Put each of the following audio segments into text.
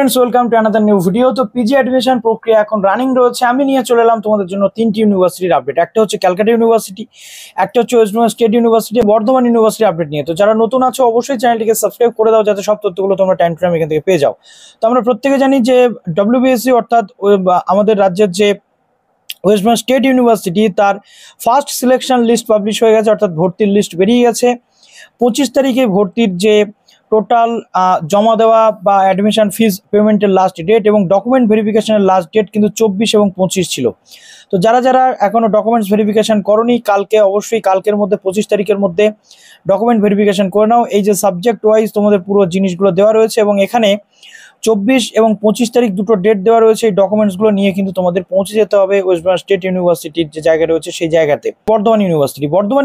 Friends welcome to another new video. তো PG admission প্রক্রিয়া এখন রানিং রয়েছে। আমি নিয়ে চলে এলাম তোমাদের জন্য তিনটি ইউনিভার্সিটির আপডেট। একটা হচ্ছে ক্যালকাটা ইউনিভার্সিটি, একটা হচ্ছে West Bengal state university, Bardhaman university update নিয়ে। তো যারা নতুন আছো অবশ্যই চ্যানেলটিকে সাবস্ক্রাইব করে দাও যাতে সব তথ্যগুলো তোমরা টাইম টু টাইম এখান থেকে পেয়ে যাও। তো আমরা প্রত্যেকে জানি যে ডব্লিউবিএসসি অর্থাৎ আমাদের রাজ্যের যে ওয়েস্ট বেঙ্গল স্টেট ইউনিভার্সিটি তার ফার্স্ট সিলেকশন লিস্ট পাবলিশ হয়ে গেছে, অর্থাৎ ভর্তির লিস্ট বেরিয়ে গেছে। 25 তারিখে ভর্তির যে টোটাল জমা দেওয়া বা অ্যাডমিশন ফিজ পেমেন্টের লাস্ট ডেট এবং ডকুমেন্ট ভেরিফিকেশনের লাস্ট ডেট কিন্তু 24 এবং 25 ছিল। তো যারা যারা এখনো ডকুমেন্টস ভেরিফিকেশন করনি কালকে অবশ্যই কালকের মধ্যে 25 তারিখের মধ্যে ডকুমেন্ট ভেরিফিকেশন করে নাও। এই যে সাবজেক্ট ওয়াইজ তোমাদের পুরো জিনিসগুলো দেওয়া রয়েছে এবং এখানে 24 এবং 25 তারিখ দুটো ডেট দেওয়া রয়েছে। এই ডকুমেন্টসগুলো নিয়ে কিন্তু তোমাদের পৌঁছে যেতে হবে ওয়েস্ট বেঙ্গল স্টেট ইউনিভার্সিটির যে জায়গা রয়েছে সেই জায়গাতে। বর্ধমান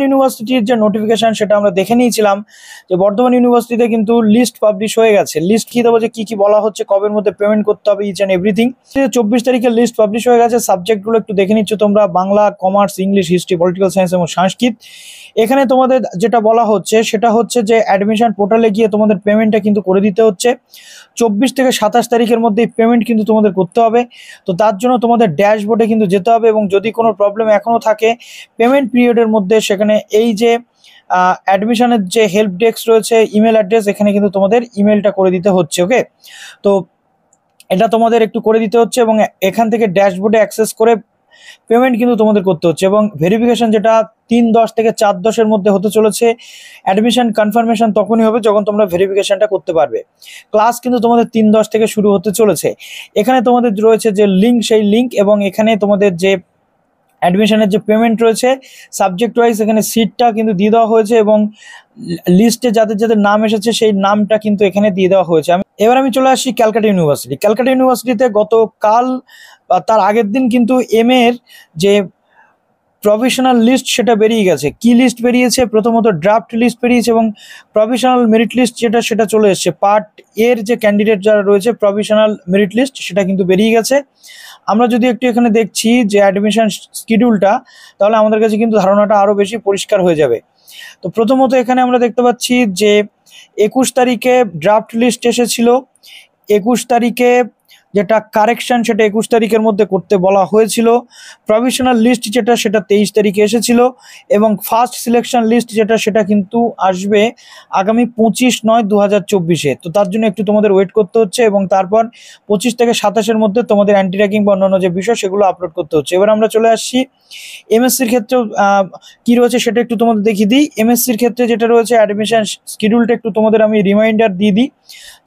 ইউনিভার্সিটির যে নোটিফিকেশন সেটা আমরা দেখে নিয়েছিলাম যে বর্ধমান ইউনিভার্সিটিতে কিন্তু লিস্ট পাবলিশ হয়ে গেছে। লিস্ট কি দেবো যে কি কি বলা হচ্ছে, কবের মধ্যে পেমেন্ট করতে হবে, ইচ অ্যান্ড এভরিথিং। 24 তারিখে লিস্ট পাবলিশ হয়ে গেছে। সাবজেক্টগুলো একটু দেখে নিচ্ছ তোমরা, Bangla, commerce, English, history, political science এবং সংস্কৃত। এখানে তোমাদের যেটা বলা হচ্ছে সেটা হচ্ছে যে অ্যাডমিশন পোর্টালে গিয়ে তোমাদের পেমেন্টটা কিন্তু করে দিতে হচ্ছে। 24 থেকে 27 তারিখের মধ্যে পেমেন্ট কিন্তু তোমাদের করতে হবে। তো তার জন্য তোমাদের ড্যাশবোর্ডে কিন্তু যেতে হবে এবং যদি কোনো প্রবলেম এখনও থাকে পেমেন্ট পিরিয়ডের মধ্যে সেখানে এই যে অ্যাডমিশনের যে হেল্প ডেস্ক রয়েছে ইমেল অ্যাড্রেস, এখানে কিন্তু তোমাদের ইমেলটা করে দিতে হচ্ছে। ওকে, তো এটা তোমাদের একটু করে দিতে হচ্ছে এবং এখান থেকে ড্যাশবোর্ডে অ্যাক্সেস করে পেমেন্ট কিন্তু তোমাদের করতে হচ্ছে। এবং ভেরিফিকেশন যেটা 3/10 থেকে 4/10 মধ্যে হতে চলেছে। অ্যাডমিশন কনফার্মেশন তখনই হবে যখন তোমরা ভেরিফিকেশনটা করতে পারবে। ক্লাস কিন্তু তোমাদের 3/10 থেকে শুরু হতে চলেছে। এখানে তোমাদের রয়েছে যে লিঙ্ক, সেই লিঙ্ক এবং এখানে তোমাদের যে অ্যাডমিশনের যে পেমেন্ট রয়েছে সাবজেক্ট ওয়াইজ এখানে সিটটা কিন্তু দিয়ে দেওয়া হয়েছে এবং লিস্টে যাদের যাদের নাম এসেছে সেই নামটা কিন্তু এখানে দিয়ে দেওয়া হয়েছে। এবার আমি চলে আসি ক্যালকাটা ইউনিভার্সিটিতে গতকাল বা তার আগের দিন কিন্তু এর যে প্রভিশনাল লিস্ট সেটা বেরিয়ে গেছে। কি লিস্ট বেরিয়েছে? প্রথমত ড্রাফট লিস্ট বেরিয়েছে এবং প্রভিশনাল মেরিট লিস্ট যেটা সেটা চলে এসছে। পার্ট এর যে ক্যান্ডিডেট যারা রয়েছে প্রভিশনাল মেরিট লিস্ট সেটা কিন্তু বেরিয়ে গেছে। আমরা যদি একটু এখানে দেখছি যে অ্যাডমিশন শিডিউলটা, তাহলে আমাদের কাছে কিন্তু ধারণাটা আরও বেশি পরিষ্কার হয়ে যাবে। তো প্রথমত এখানে আমরা দেখতে পাচ্ছি যে 21 তারিখে ড্রাফট লিস্ট এসেছিল। 21 তারিখে যেটা কারেকশন সেটা 21 তারিখের মধ্যে করতে বলা হয়েছিল। প্রভিশনাল লিস্ট যেটা সেটা 23 তারিখে এসেছিল এবং ফার্স্ট সিলেকশন লিস্ট যেটা সেটা কিন্তু আসবে আগামী 25/9/2024-এ। তো তার জন্য একটু তোমাদের ওয়েট করতে হচ্ছে এবং তারপর 25 থেকে 27-এর মধ্যে তোমাদের অ্যান্টি র্যাগিং বা অন্যান্য যে বিষয় সেগুলো আপলোড করতে হচ্ছে। এবার আমরা চলে আসছি এমএসসির ক্ষেত্রেও কি রয়েছে সেটা একটু তোমাদের দেখিয়ে দিই। এমএসসির ক্ষেত্রে যেটা রয়েছে অ্যাডমিশন শিডিউলটা একটু তোমাদের আমি রিমাইন্ডার দিয়ে দিই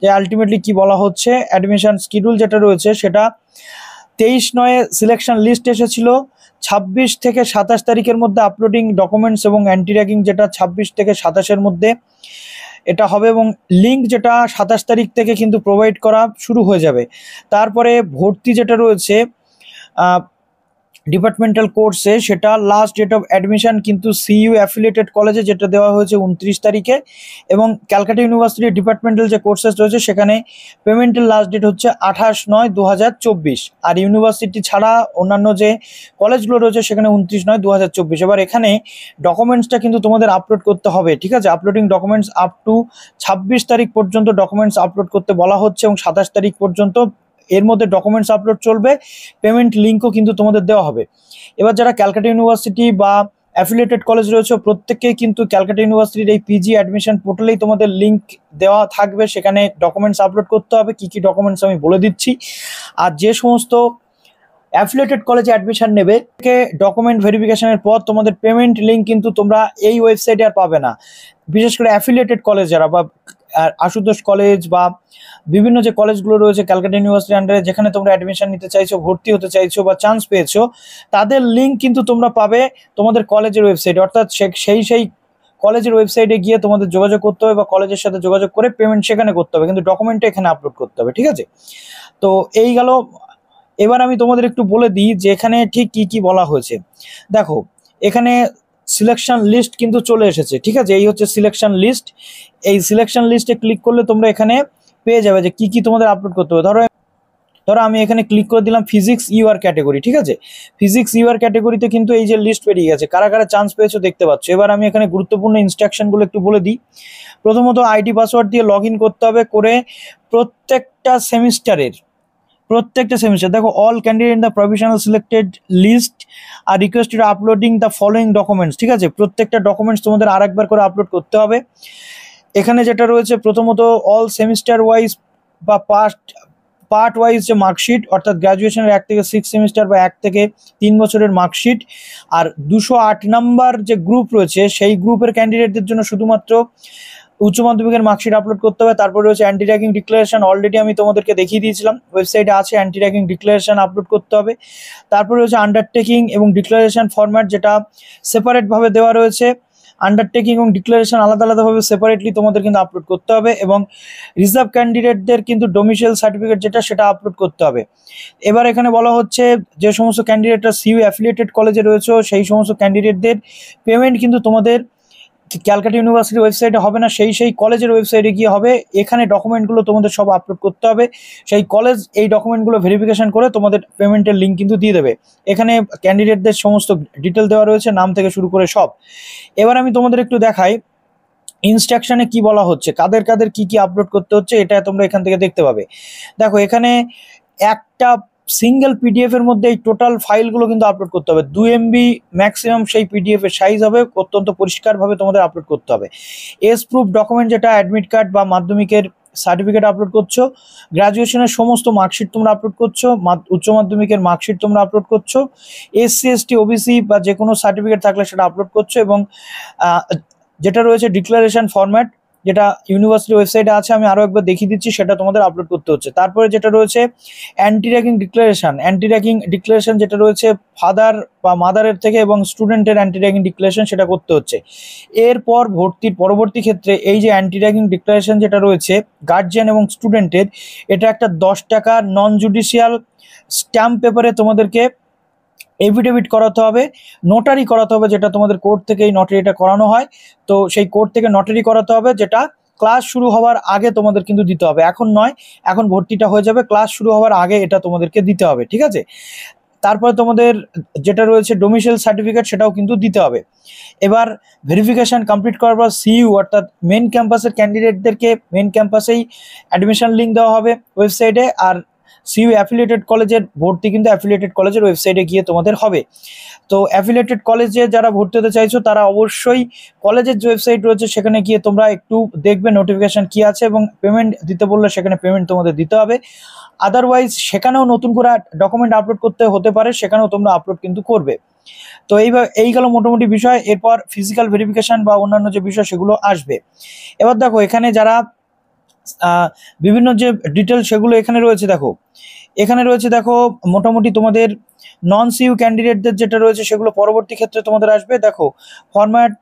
যে আলটিমেটলি কি বলা হচ্ছে। অ্যাডমিশন শিডিউল যেটা রয়েছে সেটা 23/9 সিলেকশন লিস্ট এসেছিল। 26 থেকে 27 তারিখের মধ্যে আপলোডিং ডকুমেন্টস এবং অ্যান্টি র্যাগিং যেটা 26 থেকে 27-এর মধ্যে এটা হবে এবং লিঙ্ক যেটা 27 তারিখ থেকে কিন্তু প্রোভাইড করা শুরু হয়ে যাবে। তারপরে ভর্তি যেটা রয়েছে ডিপার্টমেন্টাল কোর্সে সেটা লাস্ট ডেট অফ অ্যাডমিশন কিন্তু সিইউ অ্যাফিলিয়েটেড কলেজে যেটা দেওয়া হয়েছে 29 তারিখে এবং ক্যালকাটা ইউনিভার্সিটির ডিপার্টমেন্টাল যে কোর্সেস রয়েছে সেখানে পেমেন্টের লাস্ট ডেট হচ্ছে 28/9/2024। আর ইউনিভার্সিটি ছাড়া অন্যান্য যে কলেজগুলো রয়েছে সেখানে 29/9/2024। এবার এখানে ডকুমেন্টসটা কিন্তু তোমাদের আপলোড করতে হবে, ঠিক আছে। আপলোডিং ডকুমেন্টস আপ টু 26 তারিখ পর্যন্ত ডকুমেন্টস আপলোড করতে বলা হচ্ছে এবং 27 তারিখ পর্যন্ত এর মধ্যে ডকুমেন্টস আপলোড চলবে। পেমেন্ট লিঙ্কও কিন্তু তোমাদের দেওয়া হবে। এবার যারা ক্যালকাটা ইউনিভার্সিটি বা অ্যাফিলিয়েটেড কলেজ রয়েছে প্রত্যেককেই কিন্তু ক্যালকাটা ইউনিভার্সিটির এই পিজি অ্যাডমিশন পোর্টালেই তোমাদের লিঙ্ক দেওয়া থাকবে, সেখানে ডকুমেন্টস আপলোড করতে হবে। কি কি ডকুমেন্টস আমি বলে দিচ্ছি। আর যে সমস্ত অ্যাফিলিয়েটেড কলেজে অ্যাডমিশন নেবে ডকুমেন্ট ভেরিফিকেশনের পর তোমাদের পেমেন্ট লিঙ্ক কিন্তু তোমরা এই ওয়েবসাইটে আর পাবে না। বিশেষ করে অ্যাফিলিয়েটেড কলেজ যারা বা আশুতোষ কলেজ বা বিভিন্ন যে কলেজগুলো রয়েছে ক্যালকাটা ইউনিভার্সিটির আন্ডারে যেখানে তোমরা অ্যাডমিশন নিতে চাইছো, ভর্তি হতে চাইছো বা চান্স পেয়েছো, তাদের লিঙ্ক কিন্তু তোমরা পাবে তোমাদের কলেজের ওয়েবসাইটে। অর্থাৎ সেই কলেজের ওয়েবসাইটে গিয়ে তোমাদের যোগাযোগ করতে হবে বা কলেজের সাথে যোগাযোগ করে পেমেন্ট সেখানে করতে হবে, কিন্তু ডকুমেন্টটা এখানে আপলোড করতে হবে, ঠিক আছে। তো এই গেল। এবার আমি তোমাদের একটু বলে দিই যে এখানে ঠিক কি কি বলা হয়েছে। দেখো এখানে সিলেকশন লিস্ট কিন্তু চলে এসেছে, ঠিক আছে। এই হচ্ছে সিলেকশন লিস্ট। এই সিলেকশন লিস্টে ক্লিক করলে তোমরা এখানে পেয়ে যাবে যে কি কি তোমাদের আপলোড করতে হবে। ধরো ধরো আমি এখানে ক্লিক করে দিলাম ফিজিক্স ইউআর ক্যাটাগরি, ঠিক আছে। ফিজিক্স ইউআর ক্যাটাগরিতে কিন্তু এই যে লিস্ট বেরিয়ে গেছে, কারা কারা চান্স পেয়েছো দেখতে পাচ্ছ। এবার আমি এখানে গুরুত্বপূর্ণ ইনস্ট্রাকশনগুলো একটু বলে দিই। প্রথমত আইডি পাসওয়ার্ড দিয়ে লগ ইন করতে হবে, করে প্রত্যেকটা সেমিস্টার দেখো all candidate in the provisional selected list আর requested uploading the following documents, ঠিক আছে। প্রত্যেকটা ডকুমেন্টস তোমাদের আরেকবার করে আপলোড করতে হবে। এখানে যেটা রয়েছে প্রথমত অল সেমিস্টার ওয়াইজ বা পার্ট ওয়াইজ যে মার্কশিট, অর্থাৎ গ্র্যাজুয়েশনের 1 থেকে 6 সেমিস্টার বা 1 থেকে 3 বছরের মার্কশিট। আর 208 নাম্বার যে গ্রুপ রয়েছে সেই গ্রুপের ক্যান্ডিডেটদের জন্য শুধুমাত্র উচ্চ মাধ্যমিকের মার্কশিট আপলোড করতে হবে। তারপরে রয়েছে অ্যান্টি র্যাগিং ডিক্লারেশন, অলরেডি আমি তোমাদেরকে দেখিয়ে দিয়েছিলাম, ওয়েবসাইটে আছে, অ্যান্টি র্যাগিং ডিক্লারেশন আপলোড করতে হবে। তারপরে রয়েছে আন্ডারটেকিং এবং ডিক্লারেশন ফরম্যাট, যেটা সেপারেটভাবে দেওয়া রয়েছে। আন্ডারটেকিং এবং ডিক্লারেশন আলাদা আলাদাভাবে সেপারেটলি তোমাদের কিন্তু আপলোড করতে হবে। এবং রিজার্ভ ক্যান্ডিডেটদের কিন্তু ডোমিসাইল সার্টিফিকেট যেটা, সেটা আপলোড করতে হবে। এবার এখানে বলা হচ্ছে যে সমস্ত ক্যান্ডিডেটরা সিইউ অ্যাফিলিয়েটেড কলেজে রয়েছে সেই সমস্ত ক্যান্ডিডেটদের পেমেন্ট কিন্তু তোমাদের ক্যালকাটা ইউনিভার্সিটির ওয়েবসাইটে হবে না, সেই কলেজের ওয়েবসাইটে গিয়ে হবে। এখানে ডকুমেন্টগুলো তোমাদের সব আপলোড করতে হবে। সেই কলেজ এই ডকুমেন্টগুলো ভেরিফিকেশন করে তোমাদের পেমেন্টের লিঙ্ক কিন্তু দিয়ে দেবে। এখানে ক্যান্ডিডেটদের সমস্ত ডিটেল দেওয়া রয়েছে, নাম থেকে শুরু করে সব। এবার আমি তোমাদের একটু দেখাই ইনস্ট্রাকশনে কি বলা হচ্ছে, কাদের কাদের কি কি আপলোড করতে হচ্ছে, এটা তোমরা এখান থেকে দেখতে পাবে। দেখো এখানে একটা সিঙ্গেল পিডিএফ এর মধ্যে এই টোটাল ফাইলগুলো কিন্তু আপলোড করতে হবে। 2 MB ম্যাক্সিমাম সেই পিডিএফ এর সাইজ হবে, অত্যন্ত পরিষ্কারভাবে তোমাদের আপলোড করতে হবে। এস প্রুফ ডকুমেন্ট, যেটা অ্যাডমিট কার্ড বা মাধ্যমিকের সার্টিফিকেট আপলোড করছো, গ্রাজুয়েশনের সমস্ত মার্কশিট তোমরা আপলোড করছো, উচ্চ মাধ্যমিকের মার্কশিট তোমরা আপলোড করছো, SC ST OBC বা যে কোনো সার্টিফিকেট থাকলে সেটা আপলোড করছো। এবং যেটা রয়েছে ডিক্লারেশন ফরম্যাট, যেটা ইউনিভার্সিটি ওয়েবসাইটে আছে, আমি আরও একবার দেখিয়ে দিচ্ছি, সেটা তোমাদের আপলোড করতে হচ্ছে। তারপরে যেটা রয়েছে অ্যান্টি র্যাগিং ডিক্লারেশন যেটা রয়েছে ফাদার বা মাদারের থেকে এবং স্টুডেন্টের অ্যান্টি র্যাগিং ডিক্লারেশন সেটা করতে হচ্ছে। এরপর ভর্তির পরবর্তী ক্ষেত্রে এই যে অ্যান্টি র্যাগিং ডিক্লারেশন যেটা রয়েছে গার্জিয়ান এবং স্টুডেন্টের, এটা একটা 10 টাকার নন জুডিশিয়াল স্ট্যাম্প পেপারে তোমাদেরকে এফিডেভিট করাতে হবে, নোটারি করাতে হবে, যেটা তোমাদের কোর্ট থেকে এই নোটারিটা করানো হয়। তো সেই কোর্ট থেকে নোটারি করাতে হবে, যেটা ক্লাস শুরু হওয়ার আগে তোমাদের কিন্তু দিতে হবে, এখন নয়, এখন ভর্তিটা হয়ে যাবে, ক্লাস শুরু হওয়ার আগে এটা তোমাদেরকে দিতে হবে, ঠিক আছে। তারপরে তোমাদের যেটা রয়েছে ডোমিসাইল সার্টিফিকেট, সেটাও কিন্তু দিতে হবে। এবার ভেরিফিকেশন কমপ্লিট করার পর সিইউ অর্থাৎ মেন ক্যাম্পাসের ক্যান্ডিডেটদেরকে মেন ক্যাম্পাসেই অ্যাডমিশন লিঙ্ক দেওয়া হবে ওয়েবসাইটে। আর সিইউ অ্যাফিলিয়েটেড কলেজের ভর্তি কিন্তু অ্যাফিলিয়েটেড কলেজের ওয়েবসাইটে গিয়ে তোমাদের হবে। তো অ্যাফিলিয়েটেড কলেজে যারা ভর্তি হতে চাইছো তারা অবশ্যই কলেজের যে ওয়েবসাইট রয়েছে সেখানে গিয়ে তোমরা একটু দেখবে নোটিফিকেশন কি আছে, এবং পেমেন্ট দিতে বললে সেখানে পেমেন্ট তোমাদের দিতে হবে। আদারওয়াইজ সেখানেও নতুন করে ডকুমেন্ট আপলোড করতে হতে পারে, সেখানেও তোমরা আপলোড কিন্তু করবে। তো এই গেল মোটামুটি বিষয়। এরপর ফিজিক্যাল ভেরিফিকেশন বা অন্যান্য যে বিষয় সেগুলো আসবে। এবার দেখো এখানে যারা বিভিন্ন যে ডিটেল সেগুলো এখানে রয়েছে, দেখো মোটামুটি তোমাদের নন সিইউ ক্যান্ডিডেটদের যেটা রয়েছে সেগুলো পরবর্তী ক্ষেত্রে তোমাদের আসবে। দেখো format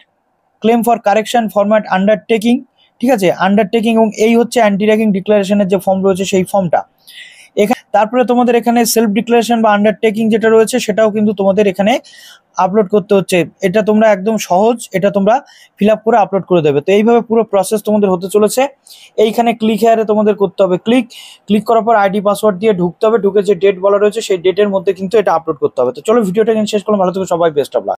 claim for correction, format undertaking, ঠিক আছে, আন্ডারটেকিং, এবং এই হচ্ছে অ্যান্টি র্যাগিং ডিক্লারেশনের যে ফর্ম রয়েছে সেই ফর্মটা। তারপরে তোমাদের এখানে সেলফ ডিক্লারেশন বা আন্ডারটেকিং যেটা রয়েছে সেটাও কিন্তু তোমাদের এখানে আপলোড করতে হচ্ছে। এটা তোমরা একদম সহজ, এটা তোমরা ফিল আপ করে আপলোড করে দেবে। তো এইভাবে পুরো প্রসেস তোমাদের হতে চলেছে। এইখানে ক্লিক হেয়ারে তোমাদের করতে হবে, ক্লিক করার পর আইডি পাসওয়ার্ড দিয়ে ঢুকতে হবে, ঢুকে যে ডেট বলা রয়েছে সেই ডেটের মধ্যে কিন্তু এটা আপলোড করতে হবে। তো চলো ভিডিওটা শেষ করলাম, ভালো থেকো সবাই, বেস্ট অফ লাক।